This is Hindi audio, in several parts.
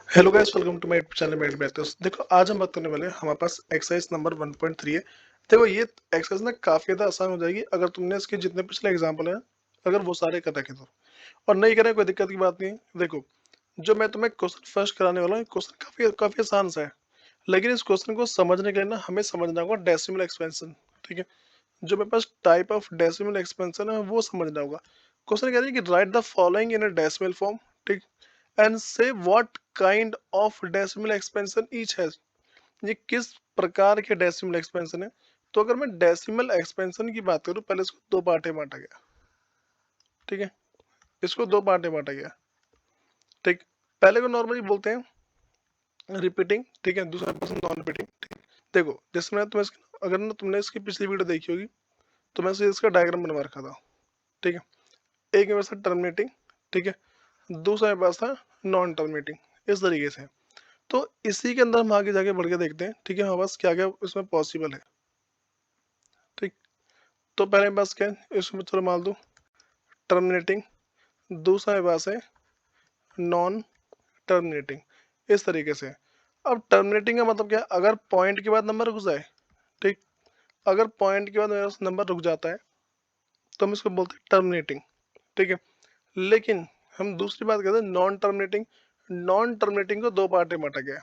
Hello guys, welcome to my channel made maths. देखो, आज हम बात करने वाले हैं, हमारे पास एक्सरसाइज नंबर 1.3 है। देखो, ये एक्सरसाइज ना काफ़ी ज़्यादा आसान हो जाएगी अगर तुमने इसके जितने पिछले एग्जाम्पल हैं अगर वो सारे कर रखे तो। और नहीं करें कोई दिक्कत की बात नहीं है। देखो, जो मैं तुम्हें क्वेश्चन फर्स्ट कराने वाला हूँ, क्वेश्चन काफ़ी काफ़ी आसान सा है। लेकिन इस क्वेश्चन को समझने के लिए ना हमें समझना होगा डेसिमल एक्सपेंशन। ठीक है, जो मेरे पास टाइप ऑफ डेसिमल एक्सपेंशन है वो समझना होगा। क्वेश्चन कह रही है कि right the following in a decimal form. ठीक, एंड से what kind of decimal expansion each has. ये किस प्रकार के डेसिमल एक्सपेंशन है। तो अगर मैं डेसिमल एक्सपेंशन की बात करूं, पहले इसको दो पार्ट में बांटा गया। ठीक है, इसको दो पार्ट में बांटा गया। ठीक, पहले को नॉर्मली बोलते हैं रिपीटिंग। ठीक है, दूसरा पर्सन नॉन रिपीटिंग। ठीक, देखो जैसे मैं तुम्हें अगर ना तुमने इसकी पिछली वीडियो देखी होगी तो मैं इसका डायग्राम बनवा रखा था। ठीक है, एक मेरे पास टर्मिनेटिंग, ठीक है, दूसरा मेरे पास था नॉन टर्मिनेटिंग। इस तरीके से तो इसी के अंदर हम आगे जाके बढ़ के देखते हैं। ठीक है, हमारे पास क्या क्या इसमें पॉसिबल है। ठीक, तो पहले मेरे पास क्या है, इसमें चलो मान दो टर्मिनेटिंग, दूसरा मेरे पास है नॉन टर्मिनेटिंग। इस तरीके से अब टर्मिनेटिंग का मतलब क्या है, अगर पॉइंट के बाद नंबर रुक जाए। ठीक, अगर पॉइंट के बाद मेरा नंबर रुक जाता है तो हम इसको बोलते हैं टर्मिनेटिंग। ठीक है, लेकिन हम दूसरी बात करते हैं नॉन टर्मिनेटिंग। नॉन टर्मिनेटिंग को दो पार्ट में बांटा गया है।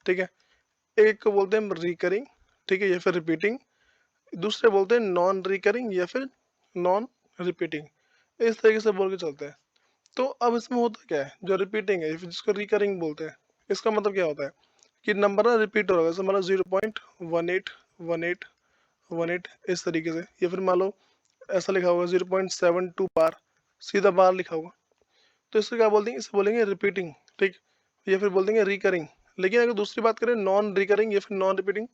ठीक है, एक को बोलते हैं रिकरिंग, ठीक है, या फिर रिपीटिंग। दूसरे बोलते हैं नॉन रिकरिंग या फिर नॉन रिपीटिंग। इस तरीके से बोल के चलते हैं। तो अब इसमें होता क्या है, जो रिपीटिंग है या फिर जिसको रिकरिंग बोलते हैं, इसका मतलब क्या होता है कि नंबर ना रिपीट हो रहा है। जैसे मान लो 0.1818 इस तरीके से, या फिर मान लो ऐसा लिखा होगा 0.72 बार, सीधा बार लिखा होगा। तो इसको क्या बोलते हैं, इसे बोलेंगे रिपीटिंग। ठीक, या फिर बोल देंगे रिकरिंग। लेकिन अगर दूसरी बात करें नॉन रिकरिंग या फिर नॉन रिपीटिंग,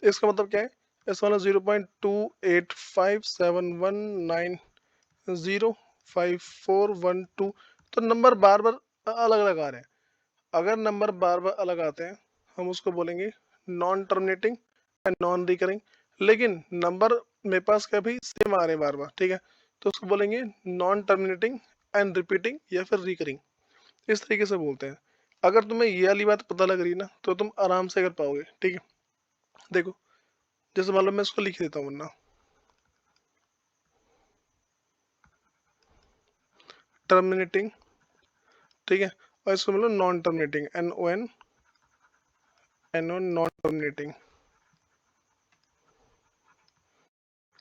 इसका मतलब क्या है, इस वाला 0.2857190541 2, तो नंबर बार बार अलग अलग आ रहे हैं। अगर नंबर बार बार अलग आते हैं हम उसको बोलेंगे non terminating and non recurring. लेकिन नंबर मेरे पास क्या भी सेम आ रहे हैं बार बार। ठीक है, तो उसको बोलेंगे नॉन टर्मिनेटिंग एंड रिपीटिंग या फिर रिकरिंग। इस तरीके से बोलते हैं। अगर तुम्हें ये वाली बात पता लग रही ना तो तुम आराम से कर पाओगे। ठीक है, देखो जैसे मान लो मैं इसको लिख देता हूँ वरना टर्मिनेटिंग। ठीक है, और इसको मतलब non terminating, NON non terminating.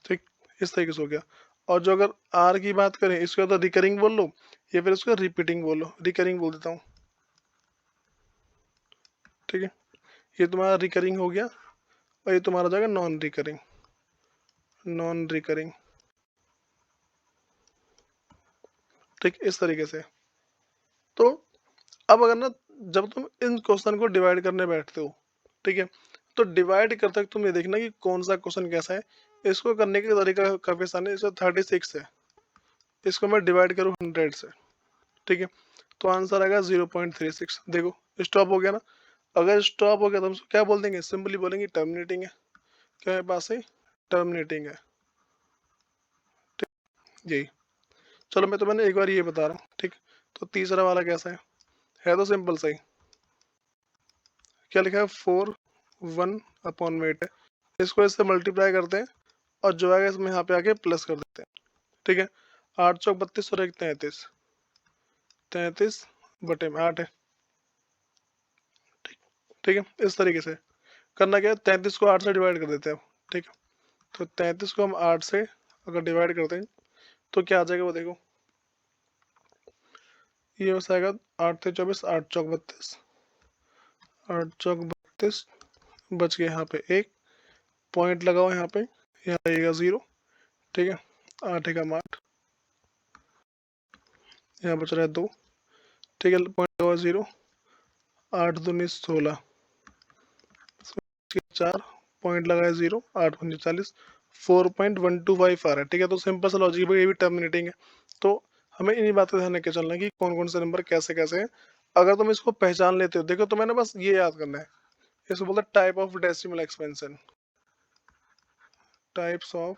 ठीक, इस तरीके से हो गया। और जो अगर आर की बात करें, इसको तो रिकरिंग बोल लो या फिर इसको रिपीटिंग बोल लो। रिकरिंग बोल देता हूँ। ठीक है, ये तुम्हारा रिकरिंग हो गया और ये तुम्हारा हो जाएगा नॉन रिकरिंग। नॉन रिकरिंग, ठीक, इस तरीके से। तो अब अगर ना जब तुम इन क्वेश्चन को डिवाइड करने बैठते हो, ठीक है, तो डिवाइड करते तुम ये देखना कि कौन सा क्वेश्चन कैसा है। इसको करने का तरीका काफी आसान है। इसका 36 है, इसको मैं डिवाइड करूँ 100 से। ठीक है, तो आंसर आएगा 0.36। देखो स्टॉप हो गया ना। अगर स्टॉप हो गया तो हम उसको क्या बोल देंगे, सिंपली बोलेंगे टर्मिनेटिंग है। क्या है पास है, टर्मिनेटिंग है। यही, चलो मैं तुम्हें एक बार ये बता रहा हूँ। ठीक, तो तीसरा वाला कैसा है तो सिंपल सही। क्या लिखा है, 4 1/8 है। इसको इससे मल्टीप्लाई करते हैं और जो आएगा इसमें यहाँ पे आके प्लस कर देते हैं। ठीक है, 8 चौक 32 और 1 33, 33/8 है। ठीक है, इस तरीके से करना क्या है, 33 को 8 से डिवाइड कर देते हैं। ठीक है, तो 33 को हम 8 से अगर डिवाइड करते हैं तो क्या आ जाएगा वो देखो। ये बस आएगा 8 से 24, 8 चौक 32, 8 चौक 32, बच गया यहाँ पे एक पॉइंट लगाओ यहाँ पे, यहाँ आएगा 0। ठीक है, 8 एकम 8, यहाँ बच रहा है 2। ठीक है, पॉइंट लगाओ 0, 8 दूनी 16, 4 पॉइंट लगाया 0, 8 दूनी 40, 4.125 आ रहा है। ठीक है, तो सिंपल सा लॉजिक है, ये भी टर्मिनेटिंग है। तो हमें इन्हीं बातों का ध्यान रख के चलना है कि कौन कौन से नंबर कैसे कैसे हैं। अगर तुम इसको पहचान लेते हो, देखो तो मैंने बस ये याद करना है। इसको बोलते हैं type of decimal expansion. Types of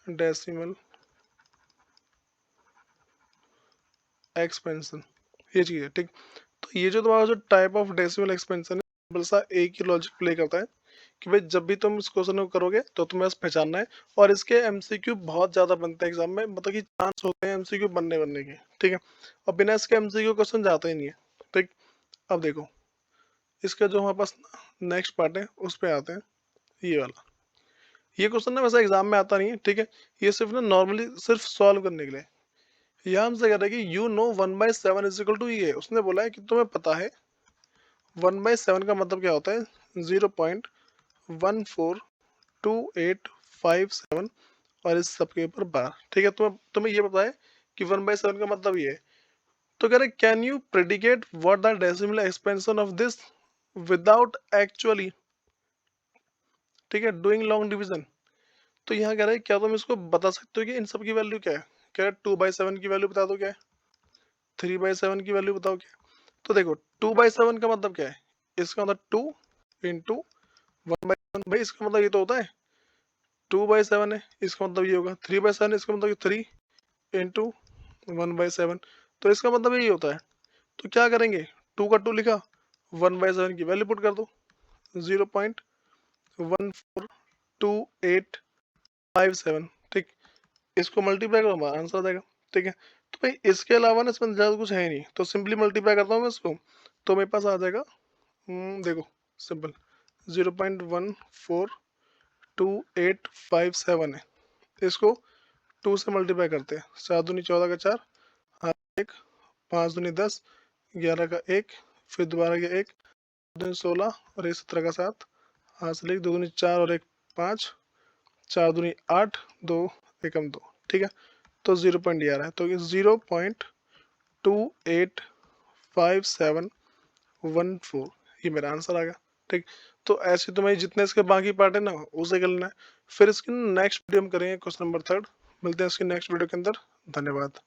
decimal expansion, ये चीज़ है, ठीक। तो ये जो तुम्हारा जो टाइप ऑफ डेसिमल एक्सपेंशन है, सिंपल सा एक ही लॉजिक प्ले करता है कि भाई जब भी तुम इस क्वेश्चन को करोगे तो तुम्हें बस पहचानना है। और इसके एमसीक्यू बहुत ज़्यादा बनते हैं एग्जाम में, मतलब कि चांस होते हैं एमसीक्यू बनने के, ठीक है। और बिना इसके एमसीक्यू क्वेश्चन जाते ही नहीं है, ठीक। अब देखो इसका जो हमारे पास नेक्स्ट पार्ट है उस पे आते हैं। ये वाला, ये क्वेश्चन ना वैसे एग्जाम में आता नहीं है, ठीक है। ये सिर्फ ना नॉर्मली सिर्फ सॉल्व करने के लिए। यहाँ हमसे कह रहा है कि you know 1/7 is equal to, ये उसने बोला है कि तुम्हें पता है 1/7 का मतलब क्या होता है, 0.142857 और इस सब के ऊपर बार, ठीक है। तुम्हें तुम्हें ये पता है कि 1/7 का मतलब ये है। तो कह रहे can you predicate what the decimal expansion of this without actually, ठीक है, डूइंग लॉन्ग डिवीजन। तो यहाँ कह रहे हैं क्या तुम इसको बता सकते हो कि इन सब की वैल्यू क्या है। कह रहे 2/7 की वैल्यू बता दो क्या है, 3/7 की वैल्यू बताओ क्या है। तो देखो 2/7 का मतलब क्या है, इसका मतलब 2 × 1/7, भाई इसका मतलब ये तो होता है 2/7 है, इसका मतलब ये होगा 3/7, इसका मतलब 3 × 1/7, तो इसका मतलब यही होता है। तो क्या करेंगे, 2 का 2 लिखा, 1/7 की वैल्यू पुट कर दो, 0.142857, ठीक। इसको मल्टीप्लाई करो, हमारा आंसर आ जाएगा, ठीक है। तो भाई इसके अलावा ना इसमें ज़्यादा कुछ है नहीं, तो सिंपली मल्टीप्लाई करता हूँ मैं इसको, तो मेरे पास आ जाएगा, देखो सिंपल 0.142857 है। इसको 2 से मल्टीप्लाई करते हैं, 7 दूनी 14 का 4, हाथ 1, 5 दूनी 10, 11 का 1, फिर दोबारा का 1, 2 16 और 1 17 का 7, हाथ से लिख, 2 दूनी 4 और 1 5, 4 दूनी 8, 2 एकम 2, ठीक है। तो 0 पॉइंट ये आ रहा है, तो 0.285714, ये मेरा आंसर आ गया, ठीक। तो ऐसे तुम्हें जितने इसके बाकी पार्ट है ना उसे कर लेना है। फिर इसकी नेक्स्ट वीडियो हम करेंगे क्वेश्चन नंबर 3, मिलते हैं इसके नेक्स्ट वीडियो के अंदर। धन्यवाद।